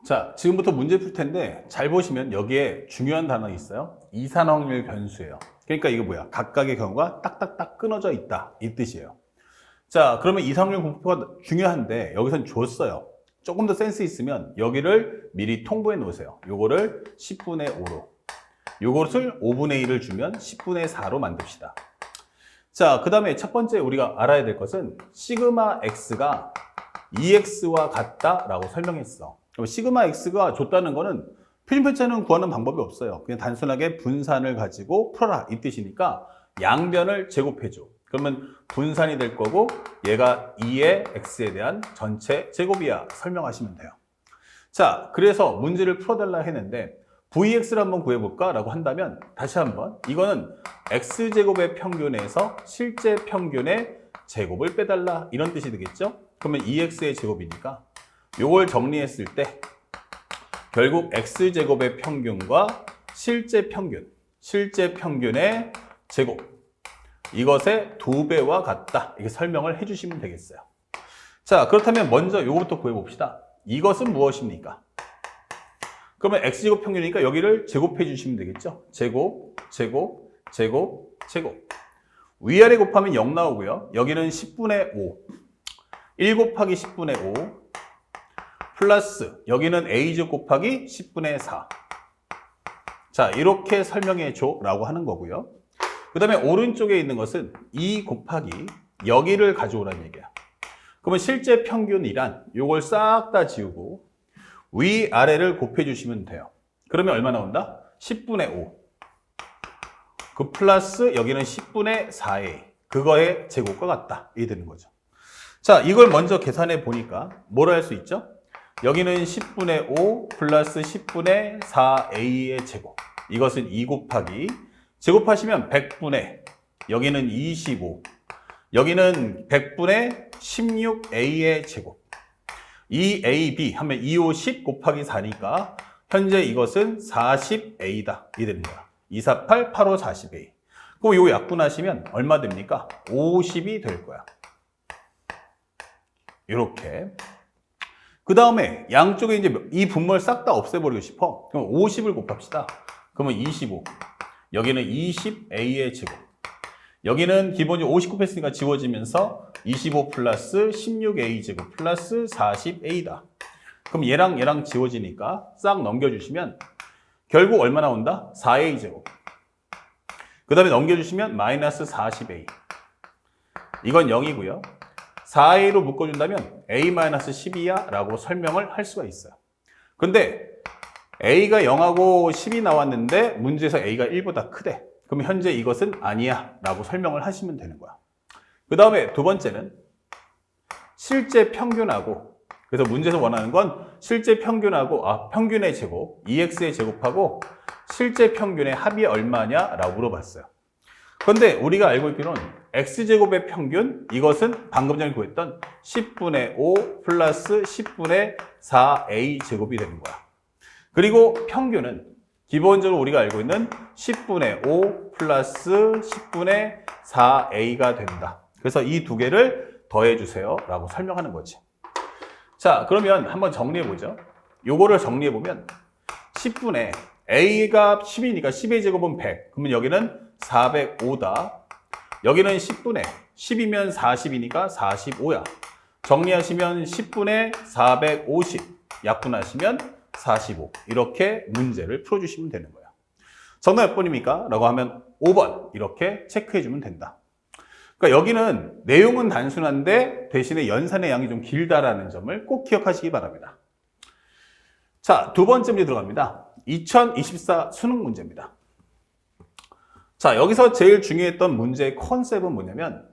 자, 지금부터 문제 풀 텐데 잘 보시면 여기에 중요한 단어 있어요. 이산확률 변수예요. 그러니까 이거 뭐야? 각각의 경우가 딱딱딱 끊어져 있다. 이 뜻이에요. 자, 그러면 이산확률 분포가 중요한데 여기선 줬어요. 조금 더 센스 있으면 여기를 미리 통보해 놓으세요. 요거를 10분의 5로. 요것을 5분의 1을 주면 10분의 4로 만듭시다. 자, 그 다음에 첫 번째 우리가 알아야 될 것은 시그마 x가 2x와 같다라고 설명했어. 그럼 시그마 x가 줬다는 거는 필름편차는 구하는 방법이 없어요. 그냥 단순하게 분산을 가지고 풀어라 이 뜻이니까 양변을 제곱해줘. 그러면 분산이 될 거고 얘가 2의 x에 대한 전체 제곱이야 설명하시면 돼요. 자, 그래서 문제를 풀어달라 했는데 vx를 한번 구해볼까 라고 한다면 다시 한번 이거는 x제곱의 평균에서 실제 평균의 제곱을 빼달라 이런 뜻이 되겠죠? 그러면 2x의 제곱이니까 요걸 정리했을 때 결국 x제곱의 평균과 실제 평균의 제곱 이것의 2배와 같다 이렇게 설명을 해주시면 되겠어요. 자, 그렇다면 먼저 요거부터 구해봅시다. 이것은 무엇입니까? 그러면 x제곱 평균이니까 여기를 제곱해 주시면 되겠죠? 제곱. 위아래 곱하면 0 나오고요. 여기는 10분의 5. 1 곱하기 10분의 5. 플러스 여기는 a제곱 곱하기 10분의 4. 자, 이렇게 설명해 줘 라고 하는 거고요. 그 다음에 오른쪽에 있는 것은 2 곱하기 여기를 가져오라는 얘기야. 그러면 실제 평균이란 요걸 싹 다 지우고 위아래를 곱해 주시면 돼요. 그러면 얼마 나온다? 10분의 5. 그 플러스 여기는 10분의 4a. 그거의 제곱과 같다. 이게 되는 거죠. 자, 이걸 먼저 계산해 보니까 뭐라 할 수 있죠? 여기는 10분의 5 플러스 10분의 4a의 제곱. 이것은 2 곱하기. 제곱하시면 100분의, 여기는 25. 여기는 100분의 16a의 제곱. 2ab 하면 25, 10 곱하기 4니까 현재 이것은 40a다. 이 되는 거야. 248, 85, 40a. 그럼 요 약분하시면 얼마 됩니까? 50이 될 거야. 이렇게. 그 다음에 양쪽에 이제 이 분모를 싹 다 없애버리고 싶어. 그럼 50을 곱합시다. 그러면 25. 여기는 20a의 제곱. 여기는 기본적으로 50 곱했으니까 지워지면서 25 플러스 16a 제곱 플러스 40a다. 그럼 얘랑 지워지니까 싹 넘겨주시면 결국 얼마 나온다? 4a 제곱. 그 다음에 넘겨주시면 마이너스 40a. 이건 0이고요. 4a로 묶어준다면 a-12야 라고 설명을 할 수가 있어요. 근데 a가 0하고 10이 나왔는데 문제에서 a가 1보다 크대. 그럼 현재 이것은 아니야 라고 설명을 하시면 되는 거야. 그 다음에 두 번째는 실제 평균하고, 그래서 문제에서 원하는 건 실제 평균하고 평균의 제곱, 2x의 제곱하고 실제 평균의 합이 얼마냐 라고 물어봤어요. 그런데 우리가 알고 있기로는 x제곱의 평균, 이것은 방금 전에 구했던 10분의 5 플러스 10분의 4a 제곱이 되는 거야. 그리고 평균은 기본적으로 우리가 알고 있는 10분의 5 플러스 10분의 4a가 된다. 그래서 이 두 개를 더해주세요 라고 설명하는 거지. 자, 그러면 한번 정리해보죠. 요거를 정리해보면 10분의 a가 10이니까 10의 제곱은 100. 그러면 여기는 405다. 여기는 10분의 10이면 40이니까 45야. 정리하시면 10분의 450. 약분하시면 45. 이렇게 문제를 풀어주시면 되는 거예요. 정답 몇 번입니까? 라고 하면 5번. 이렇게 체크해주면 된다. 그러니까 여기는 내용은 단순한데 대신에 연산의 양이 좀 길다라는 점을 꼭 기억하시기 바랍니다. 자, 두 번째 문제 들어갑니다. 2024 수능 문제입니다. 자, 여기서 제일 중요했던 문제의 컨셉은 뭐냐면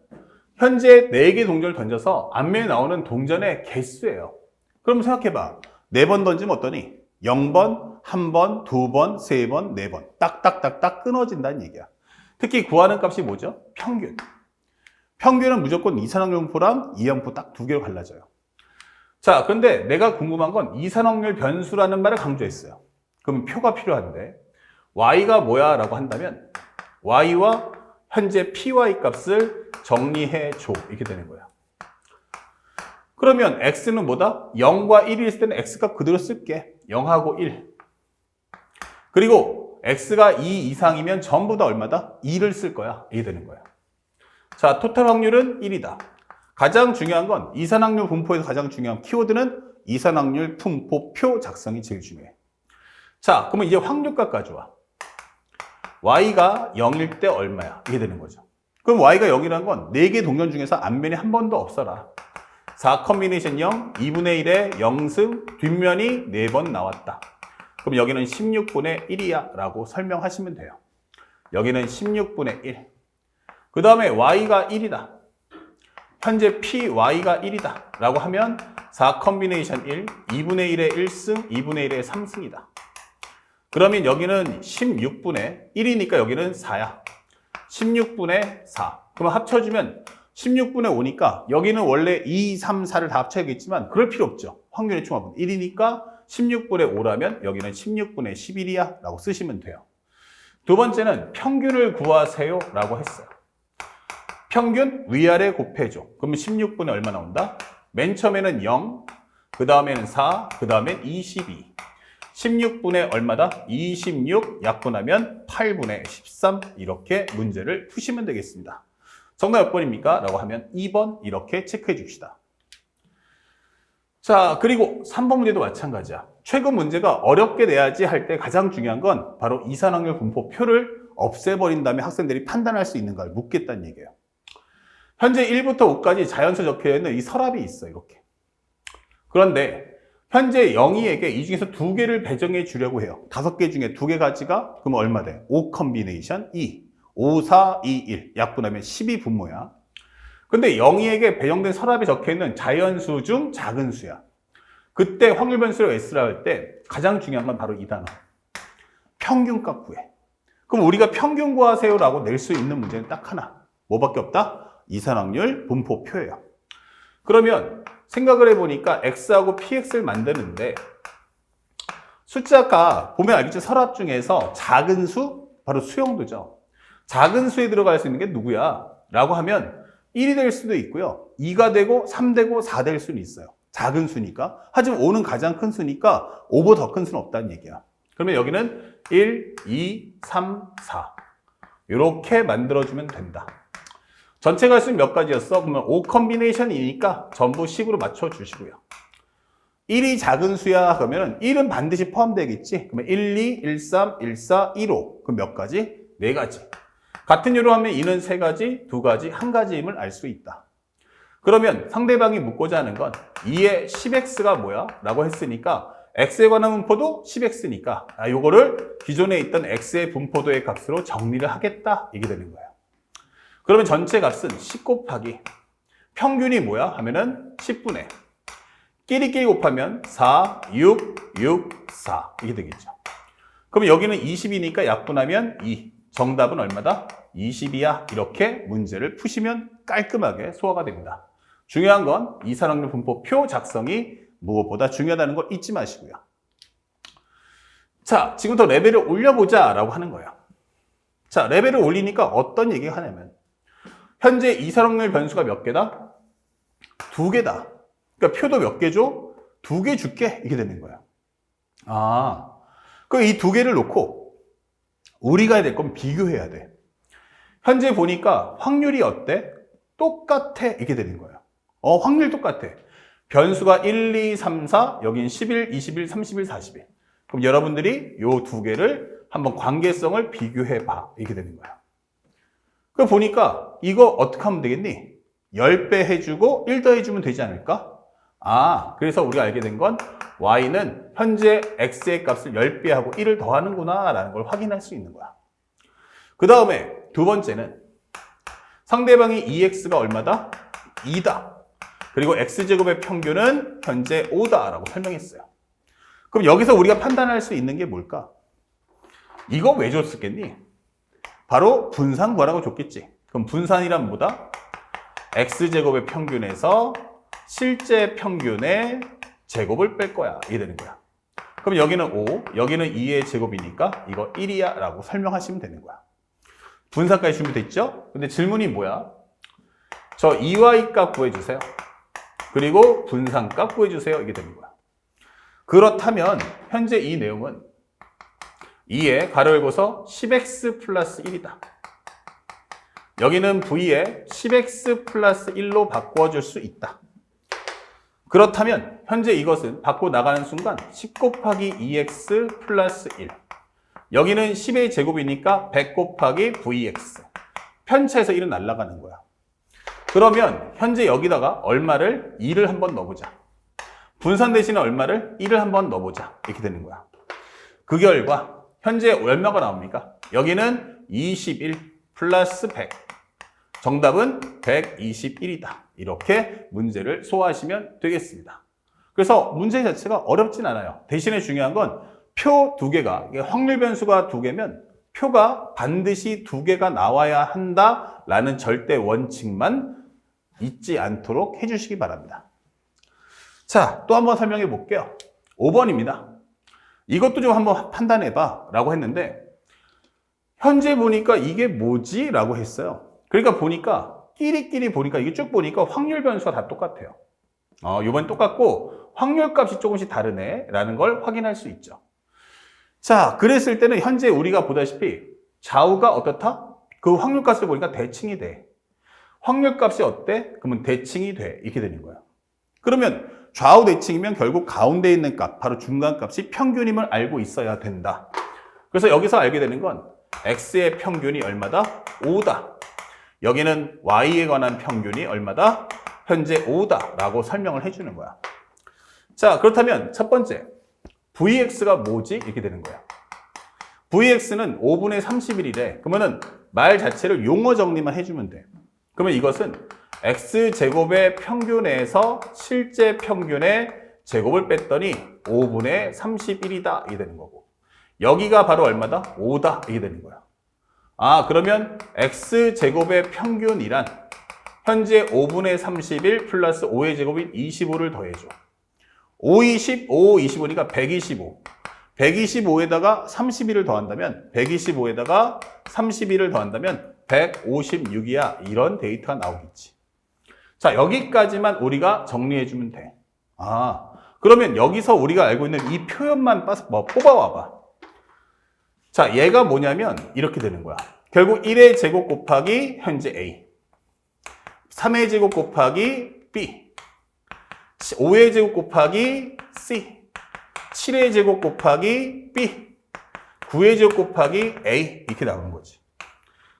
현재 4개 동전을 던져서 앞면에 나오는 동전의 개수예요. 그럼 생각해봐. 4번 던지면 어떠니? 0번, 1번, 2번, 3번, 4번. 딱딱딱딱 끊어진다는 얘기야. 특히 구하는 값이 뭐죠? 평균. 평균은 무조건 이산확률분포랑 이항분포 딱 두 개로 갈라져요. 자, 그런데 내가 궁금한 건 이산확률 변수라는 말을 강조했어요. 그럼 표가 필요한데 y가 뭐야? 라고 한다면 y와 현재 py 값을 정리해줘. 이렇게 되는 거야. 그러면 x는 뭐다? 0과 1이 있을 때는 x값 그대로 쓸게. 0하고 1. 그리고 x가 2 이상이면 전부 다 얼마다? 2를 쓸 거야. 이게 되는 거야. 자, 토탈 확률은 1이다. 가장 중요한 건 이산확률 분포에서 가장 중요한 키워드는 이산확률 분포표 작성이 제일 중요해. 자, 그러면 이제 확률값 가져와. y가 0일 때 얼마야? 이게 되는 거죠. 그럼 y가 0이라는 건 4개 동전 중에서 앞면이 한 번도 없어라. 4 컨비네이션 0, 2분의 1의 0승, 뒷면이 4번 나왔다. 그럼 여기는 16분의 1이야 라고 설명하시면 돼요. 여기는 16분의 1. 그 다음에 y가 1이다. 현재 py가 1이다 라고 하면 4 컨비네이션 1, 2분의 1의 1승, 2분의 1의 3승이다. 그러면 여기는 16분의 1이니까 여기는 4야. 16분의 4. 그럼 합쳐주면 16분의 5니까 여기는 원래 2, 3, 4를 다 합쳐야겠지만 그럴 필요 없죠. 확률의 총합은 1이니까 16분의 5라면 여기는 16분의 11이야 라고 쓰시면 돼요. 두 번째는 평균을 구하세요 라고 했어요. 평균 위아래 곱해줘. 그러면 16분의 얼마 나온다? 맨 처음에는 0, 그 다음에는 4, 그 다음엔 22. 16분의 얼마다? 26 약분하면 8분의 13 이렇게 문제를 푸시면 되겠습니다. 정답 몇 번입니까? 라고 하면 2번 이렇게 체크해 줍시다. 자, 그리고 3번 문제도 마찬가지야. 최근 문제가 어렵게 내야지 할 때 가장 중요한 건 바로 이산확률 분포표를 없애버린 다음에 학생들이 판단할 수 있는 걸 묻겠다는 얘기예요. 현재 1부터 5까지 자연수 적혀있는 이 서랍이 있어, 이렇게. 그런데 현재 0이에게 이 중에서 2개를 배정해 주려고 해요. 5개 중에 2개 가지가 그러면 얼마 돼? 5 컨비네이션 2. 5, 4, 2, 1. 약분하면 12 분모야. 근데 0이에게 배정된 서랍에 적혀있는 자연수 중 작은 수야. 그때 확률 변수를 S라 할 때 가장 중요한 건 바로 이 단어. 평균값 구해. 그럼 우리가 평균 구하세요 라고 낼 수 있는 문제는 딱 하나. 뭐밖에 없다? 이산확률 분포표예요. 그러면 생각을 해보니까 X하고 PX를 만드는데 숫자가 보면 알겠죠? 서랍 중에서 작은 수, 바로 수영도죠. 작은 수에 들어갈 수 있는 게 누구야? 라고 하면 1이 될 수도 있고요. 2가 되고 3 되고 4 될 수는 있어요. 작은 수니까. 하지만 5는 가장 큰 수니까 5보다 더 큰 수는 없다는 얘기야. 그러면 여기는 1, 2, 3, 4 이렇게 만들어주면 된다. 전체가 수는 몇 가지였어? 그러면 5 컨비네이션이니까 전부 10으로 맞춰주시고요. 1이 작은 수야 그러면 1은 반드시 포함되겠지? 그러면 1, 2, 1, 3, 1, 4, 1, 5 그럼 몇 가지? 4가지. 같은 유로 하면 2는 3가지, 2가지, 1가지임을 알 수 있다. 그러면 상대방이 묻고자 하는 건 2의 10x가 뭐야? 라고 했으니까 x에 관한 분포도 10x니까 요거를 기존에 있던 x의 분포도의 값으로 정리를 하겠다 이게 되는 거예요. 그러면 전체 값은 10 곱하기 평균이 뭐야? 하면은 10분의 끼리끼리 곱하면 4, 6, 6, 4 이게 되겠죠. 그럼 여기는 20이니까 약분하면 2. 정답은 얼마다? 20이야. 이렇게 문제를 푸시면 깔끔하게 소화가 됩니다. 중요한 건 이산확률 분포표 작성이 무엇보다 중요하다는 걸 잊지 마시고요. 자, 지금부터 레벨을 올려보자 라고 하는 거예요. 자, 레벨을 올리니까 어떤 얘기가 하냐면 현재 이산확률 변수가 몇 개다? 2개다. 그러니까 표도 몇 개죠? 2개 줄게. 이게 되는 거야. 그럼 이 2개를 놓고 우리가 해야 될 건 비교해야 돼. 현재 보니까 확률이 어때? 똑같아. 이게 되는 거야. 확률 똑같아. 변수가 1, 2, 3, 4, 여긴 11, 21, 31, 41. 그럼 여러분들이 요 2개를 한번 관계성을 비교해 봐. 이게 되는 거야. 그럼 보니까 이거 어떻게 하면 되겠니? 10배 해주고 1 더해주면 되지 않을까? 그래서 우리가 알게 된 건 y는 현재 x의 값을 10배 하고 1을 더하는구나 라는 걸 확인할 수 있는 거야. 그 다음에 두 번째는 상대방이 2x가 얼마다? 2다. 그리고 x제곱의 평균은 현재 5다 라고 설명했어요. 그럼 여기서 우리가 판단할 수 있는 게 뭘까? 이거 왜 줬었겠니? 바로 분산 구하라고 줬겠지. 그럼 분산이란 뭐다? x제곱의 평균에서 실제 평균의 제곱을 뺄 거야. 이게 되는 거야. 그럼 여기는 5, 여기는 2의 제곱이니까 이거 1이야 라고 설명하시면 되는 거야. 분산까지 준비됐죠? 근데 질문이 뭐야? 저 2y 값 구해주세요. 그리고 분산값 구해주세요. 이게 되는 거야. 그렇다면 현재 이 내용은 2에 가로 열고서 10x 플러스 1이다. 여기는 v에 10x 플러스 1로 바꿔줄 수 있다. 그렇다면 현재 이것은 밖으로 나가는 순간 10 곱하기 2x 플러스 1. 여기는 10의 제곱이니까 100 곱하기 vx. 편차에서 1은 날아가는 거야. 그러면 현재 여기다가 얼마를 2를 한번 넣어보자. 분산 대신에 얼마를 1을 한번 넣어보자. 이렇게 되는 거야. 그 결과 현재 얼마가 나옵니까? 여기는 21 플러스 100. 정답은 121이다. 이렇게 문제를 소화하시면 되겠습니다. 그래서 문제 자체가 어렵진 않아요. 대신에 중요한 건 표 두 개가, 확률 변수가 두 개면 표가 반드시 두 개가 나와야 한다라는 절대 원칙만 잊지 않도록 해주시기 바랍니다. 자, 또 한번 설명해 볼게요. 5번입니다. 이것도 좀 한번 판단해봐 라고 했는데 현재 보니까 이게 뭐지? 라고 했어요. 그러니까 보니까 끼리끼리 보니까 이게 쭉 보니까 확률 변수가 다 똑같아요. 이번엔 똑같고 확률값이 조금씩 다르네 라는 걸 확인할 수 있죠. 자, 그랬을 때는 현재 우리가 보다시피 좌우가 어떻다? 그 확률값을 보니까 대칭이 돼. 확률값이 어때? 그러면 대칭이 돼. 이렇게 되는 거야. 그러면 좌우 대칭이면 결국 가운데 있는 값, 바로 중간값이 평균임을 알고 있어야 된다. 그래서 여기서 알게 되는 건 x의 평균이 얼마다? 5다. 여기는 y에 관한 평균이 얼마다? 현재 5다 라고 설명을 해주는 거야. 자, 그렇다면 첫 번째 vx가 뭐지? 이렇게 되는 거야. vx는 5분의 31이래. 그러면은 말 자체를 용어 정리만 해주면 돼. 그러면 이것은 x제곱의 평균에서 실제 평균의 제곱을 뺐더니 5분의 31이다. 이게 되는 거고. 여기가 바로 얼마다? 5다. 이게 되는 거야. 그러면 x제곱의 평균이란 현재 5분의 31 플러스 5의 제곱인 25를 더해줘. 5, 20, 5, 25니까 125. 125에다가 31을 더한다면 125에다가 31을 더한다면 156이야. 이런 데이터가 나오겠지. 자, 여기까지만 우리가 정리해주면 돼. 그러면 여기서 우리가 알고 있는 이 표현만 뽑아와봐. 자, 얘가 뭐냐면 이렇게 되는 거야. 결국 1의 제곱 곱하기 현재 A, 3의 제곱 곱하기 B, 5의 제곱 곱하기 C, 7의 제곱 곱하기 B, 9의 제곱 곱하기 A 이렇게 나오는 거지.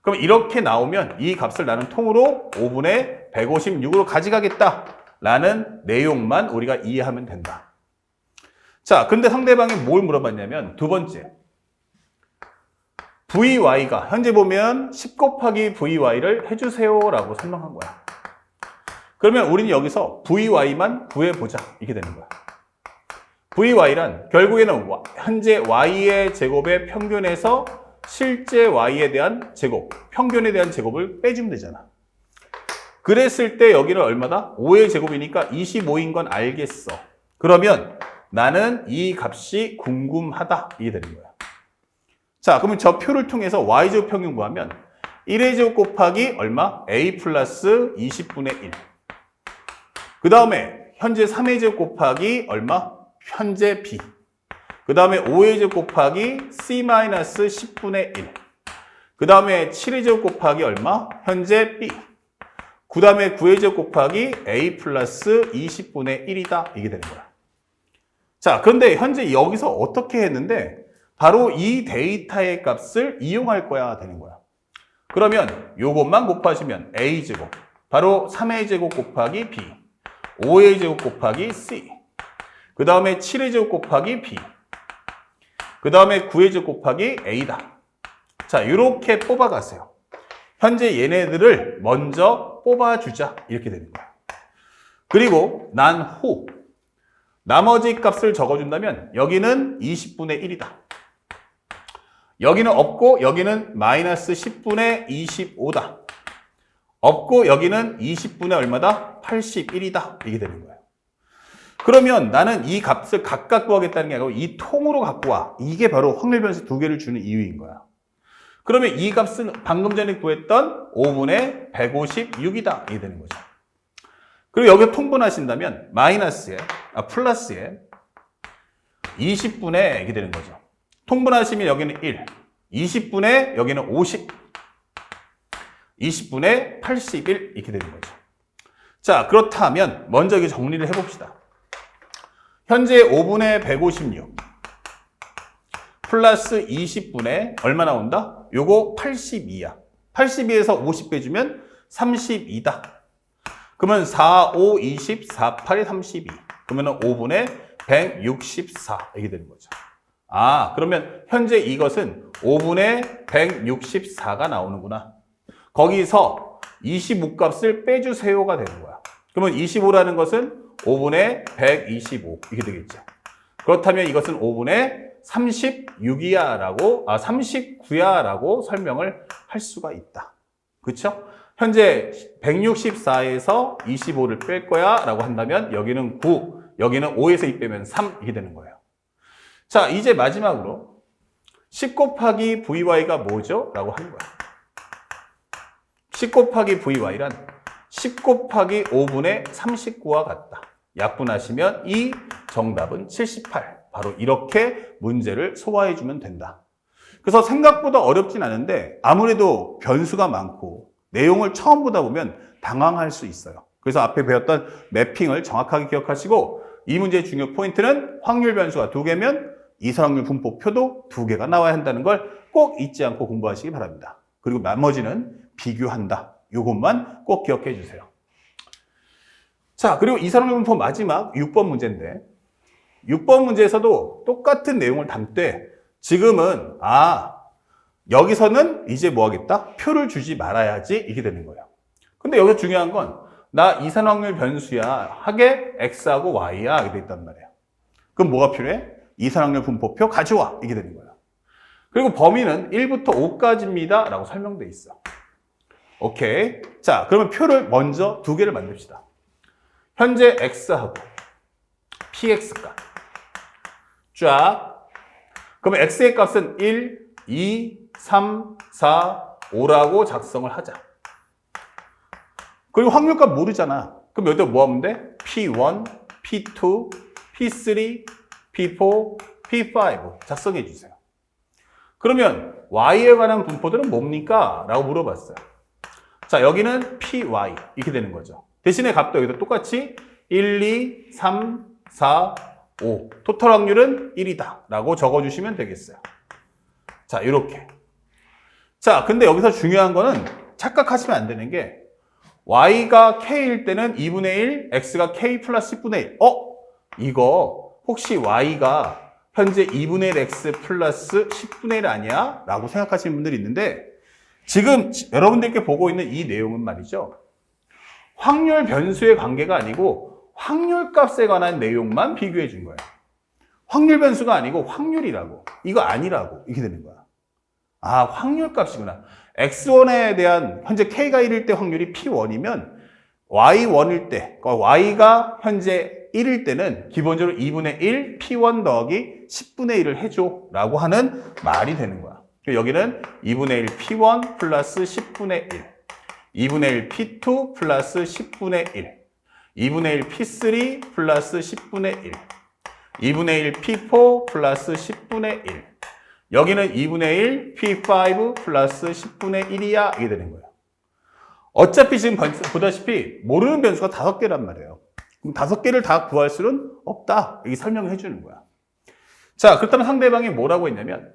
그럼 이렇게 나오면 이 값을 나는 통으로 5분의 156으로 가져가겠다라는 내용만 우리가 이해하면 된다. 자, 근데 상대방이 뭘 물어봤냐면 두 번째. VY가 현재 보면 10 곱하기 VY를 해주세요 라고 설명한 거야. 그러면 우리는 여기서 VY만 구해보자. 이렇게 되는 거야. VY란 결국에는 현재 Y의 제곱의 평균에서 실제 Y에 대한 제곱, 평균에 대한 제곱을 빼주면 되잖아. 그랬을 때 여기는 얼마다? 5의 제곱이니까 25인 건 알겠어. 그러면 나는 이 값이 궁금하다. 이게 되는 거야. 자, 그러면 저 표를 통해서 Y제곱 평균 구하면 1의 제곱 곱하기 얼마? A 플러스 20분의 1. 그 다음에 현재 3의 제곱 곱하기 얼마? 현재 B. 그 다음에 5의 제곱 곱하기 C 마이너스 10분의 1. 그 다음에 7의 제곱 곱하기 얼마? 현재 B. 그 다음에 9의 제곱 곱하기 A 플러스 20분의 1이다. 이게 되는 거야. 자, 그런데 현재 여기서 어떻게 했는데 바로 이 데이터의 값을 이용할 거야 되는 거야. 그러면 요것만 곱하시면 A제곱, 바로 3의 제곱 곱하기 B, 5의 제곱 곱하기 C, 그 다음에 7의 제곱 곱하기 B, 그 다음에 9의 제곱 곱하기 A다. 자, 이렇게 뽑아가세요. 현재 얘네들을 먼저 뽑아주자. 이렇게 되는 거야. 그리고 난 후 나머지 값을 적어준다면 여기는 20분의 1이다. 여기는 없고 여기는 마이너스 10분의 25다. 없고 여기는 20분의 얼마다? 81이다. 이게 되는 거예요. 그러면 나는 이 값을 각각 구하겠다는 게 아니고 이 통으로 갖고 와. 이게 바로 확률 변수 두 개를 주는 이유인 거야. 그러면 이 값은 방금 전에 구했던 5분의 156이다. 이게 되는 거죠. 그리고 여기서 통분하신다면 플러스에 20분의 이렇게 되는 거죠. 통분하시면 여기는 1, 20분의 여기는 50, 20분의 81 이렇게 되는 거죠. 자, 그렇다면 먼저 이게 정리를 해봅시다. 현재 5분의 156 플러스 20분의 얼마 나온다? 요거 82야. 82에서 50 빼주면 32다. 그러면 4, 5, 20, 4, 8에 32. 그러면 5분의 164 이렇게 되는 거죠. 아, 그러면 현재 이것은 5분의 164가 나오는구나. 거기서 25 값을 빼주세요가 되는 거야. 그러면 25라는 것은 5분의 125 이렇게 되겠죠. 그렇다면 이것은 5분의 36이야 라고, 39야 라고 설명을 할 수가 있다. 그쵸? 현재 164에서 25를 뺄 거야 라고 한다면 여기는 9, 여기는 5에서 2 빼면 3 이렇게 되는 거예요. 자, 이제 마지막으로 10 곱하기 VY가 뭐죠? 라고 하는 거야. 10 곱하기 VY란 10 곱하기 5분의 39와 같다. 약분하시면 이 정답은 78. 바로 이렇게 문제를 소화해주면 된다. 그래서 생각보다 어렵진 않은데 아무래도 변수가 많고 내용을 처음 보다 보면 당황할 수 있어요. 그래서 앞에 배웠던 매핑을 정확하게 기억하시고 이 문제의 중요 포인트는 확률 변수가 2개면 이산확률 분포표도 2개가 나와야 한다는 걸 꼭 잊지 않고 공부하시기 바랍니다. 그리고 나머지는 비교한다. 이것만 꼭 기억해 주세요. 자, 그리고 이산확률 분포 마지막 6번 문제인데 6번 문제에서도 똑같은 내용을 담되 지금은 여기서는 이제 뭐 하겠다? 표를 주지 말아야지 이렇게 되는 거예요. 근데 여기서 중요한 건 나 이산확률 변수야. 하게 X하고 Y야. 이렇게 돼 있단 말이에요. 그럼 뭐가 필요해? 이산확률 분포표 가져와. 이게 되는 거예요. 그리고 범위는 1부터 5까지입니다. 라고 설명돼 있어. 오케이. 자, 그러면 표를 먼저 2개를 만듭시다. 현재 X하고 PX 값. 쫙. 그러면 X의 값은 1, 2, 3, 4, 5라고 작성을 하자. 그리고 확률값 모르잖아. 그럼 여기다 뭐 하면 돼? P1, P2, P3, P4, P5 작성해 주세요. 그러면 Y에 관한 분포들은 뭡니까? 라고 물어봤어요. 자, 여기는 PY 이렇게 되는 거죠. 대신에 값도 여기도 똑같이 1, 2, 3, 4, 5 토탈 확률은 1이다 라고 적어주시면 되겠어요. 자, 이렇게. 자, 근데 여기서 중요한 거는 착각하시면 안 되는 게 Y가 K일 때는 2분의 1, X가 K 플러스 10분의 1. 이거 혹시 Y가 현재 2분의 1 X 플러스 10분의 1 아니야? 라고 생각하시는 분들이 있는데 지금 여러분들께 보고 있는 이 내용은 말이죠. 확률 변수의 관계가 아니고 확률 값에 관한 내용만 비교해 준 거예요. 확률 변수가 아니고 확률이라고. 이거 아니라고. 이렇게 되는 거야. 확률 값이구나. X1에 대한 현재 K가 1일 때 확률이 P1이면 Y1일 때, Y가 현재 1일 때는 기본적으로 2분의 1 P1 더하기 10분의 1을 해줘 라고 하는 말이 되는 거야. 여기는 2분의 1 P1 플러스 10분의 1, 2분의 1 P2 플러스 10분의 1, 2분의 1 P3 플러스 10분의 1, 2분의 1 P4 플러스 10분의 1, 여기는 2분의 1 P5 플러스 10분의 1이야 이게 되는 거예요. 어차피 지금 보다시피 모르는 변수가 5개란 말이에요. 그럼 5개를 다 구할 수는 없다. 이게 설명을 해주는 거야. 자, 그렇다면 상대방이 뭐라고 했냐면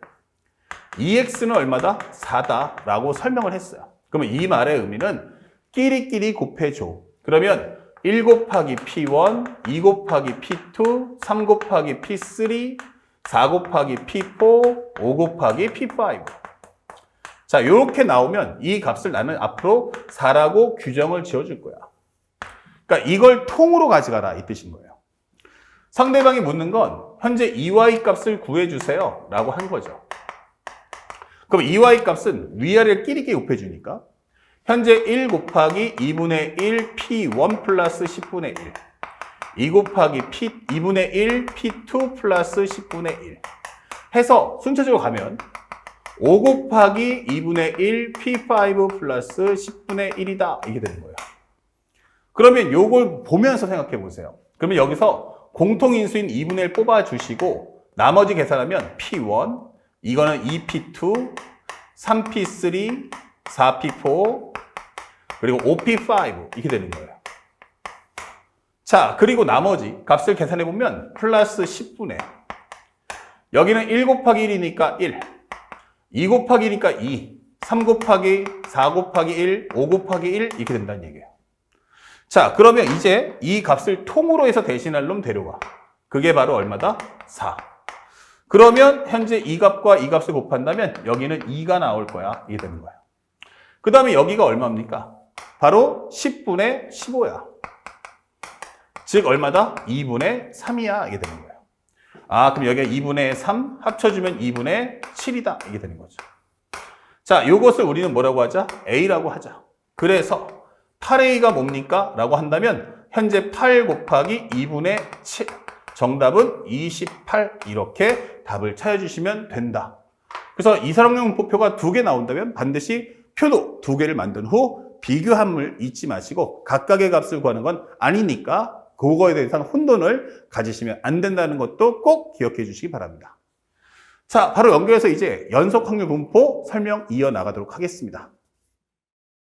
EX는 얼마다? 4다 라고 설명을 했어요. 그러면 이 말의 의미는 끼리끼리 곱해줘. 그러면 1 곱하기 P1, 2 곱하기 P2, 3 곱하기 P3, 4 곱하기 P4, 5 곱하기 P5. 자, 이렇게 나오면 이 값을 나는 앞으로 4라고 규정을 지어줄 거야. 그러니까 이걸 통으로 가져가라 이 뜻인 거예요. 상대방이 묻는 건 현재 EY 값을 구해주세요 라고 한 거죠. 그럼 EY 값은 위아래를 끼리끼리 곱해주니까 현재 1 곱하기 2분의 1 P1 플러스 10분의 1, 2 곱하기 2분의 1 P2 플러스 10분의 1 해서 순차적으로 가면 5 곱하기 2분의 1 P5 플러스 10분의 1이다 이게 되는 거예요. 그러면 요걸 보면서 생각해 보세요. 그러면 여기서 공통인수인 2분의 1 뽑아주시고 나머지 계산하면 P1, 이거는 2P2, 3P3, 4P4, 그리고 5P5 이렇게 되는 거예요. 자, 그리고 나머지 값을 계산해보면 플러스 10분의 여기는 1 곱하기 1이니까 1, 2 곱하기 1이니까 2, 3 곱하기 4 곱하기 1, 5 곱하기 1 이렇게 된다는 얘기예요. 자, 그러면 이제 이 값을 통으로 해서 대신할 놈 데려가. 그게 바로 얼마다? 4. 그러면 현재 이 값과 이 값을 곱한다면 여기는 2가 나올 거야. 이게 되는 거야. 그 다음에 여기가 얼마입니까? 바로 10분의 15야. 즉 얼마다? 2분의 3이야. 이게 되는 거예요. 아, 그럼 여기가 2분의 3 합쳐주면 2분의 7이다. 이게 되는 거죠. 자, 요것을 우리는 뭐라고 하자? A라고 하자. 그래서 8A가 뭡니까? 라고 한다면 현재 8 곱하기 2분의 7. 정답은 28. 이렇게 답을 찾아주시면 된다. 그래서 이사람용 문법표가 2개 나온다면 반드시 표도 2개를 만든 후 비교함을 잊지 마시고 각각의 값을 구하는 건 아니니까 그거에 대해서는 혼돈을 가지시면 안 된다는 것도 꼭 기억해 주시기 바랍니다. 자, 바로 연결해서 이제 연속 확률 분포 설명 이어나가도록 하겠습니다.